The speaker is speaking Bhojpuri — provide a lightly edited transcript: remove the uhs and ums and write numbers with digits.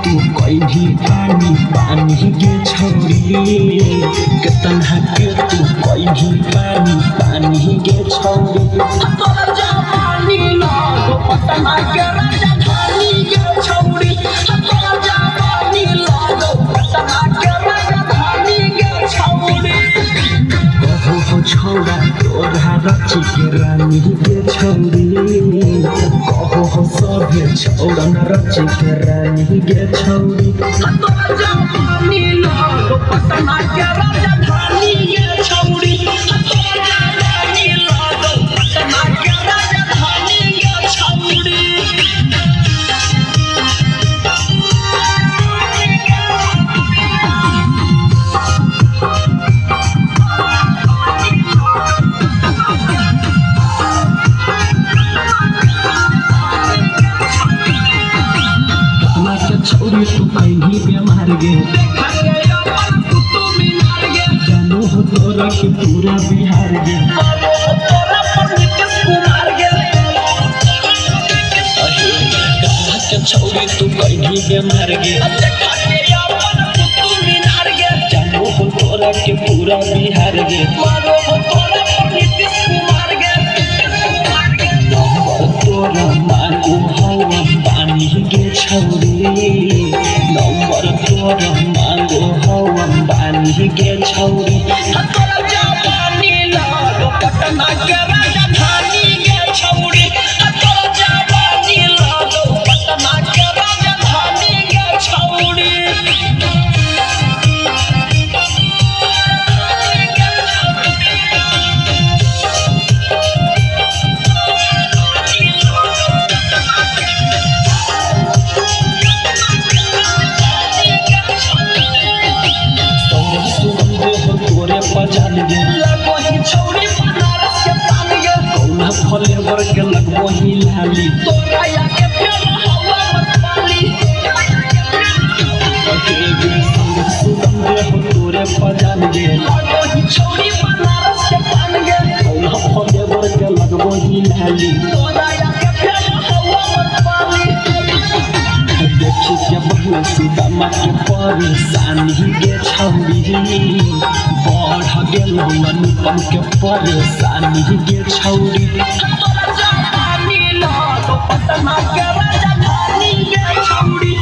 तू कोई भी पानी पानी के छोड़ी कितना के तू कोई भी पानी पानी के छोड़ी तोरा जवानी लागो पटना के राजधानी के छोड़ी तोरा जवानी लागो पटना के राजधानी के छोड़ी कहो हो छोड़ा तोरा रची के रानी के छोड़ी कहो हो सभे छोड़ा न रची के रानी के छोड़ी तोरा जवानी लागो पटना के राजधानी के छोड़ी तोरा जवानी लागो पटना के राजधानी के छोड़ी छोड़ी तू कहीं बीमार गे जानू हो तोरा के पूरा बिहार गे छोड़ी तू कहीं बीमार गे जानू हो तोरा के पूरा बिहार गे तोरा मांगू हवा पानी के छोड़ी नंबर तोरा मांगो हवा पानी के छोड़ी तोरा जवानी लागो पटना के राजधानी के छोड़ी तोरा जवानी लागो पटना के राजधानी के छोड़ी जान गे लगो ही छोड़ी बनारस के पान गे कौना फले वर के लगो ही लाली तोरा या के फेर हवा मत पाली गे संग सुगंधे हो तोरे पजान गे लगो ही छोड़ी बनारस के पान गे कौना फले वर के लगो ही लाली तोरा या के फेर हवा मत पाली देखी के बहना सुदामा के परेशानी के छौड़ी बढ़ गेल अनुपम के परेशानी के छौड़ी तोरा जवानी लागो पटना के राजधानी के छौड़ी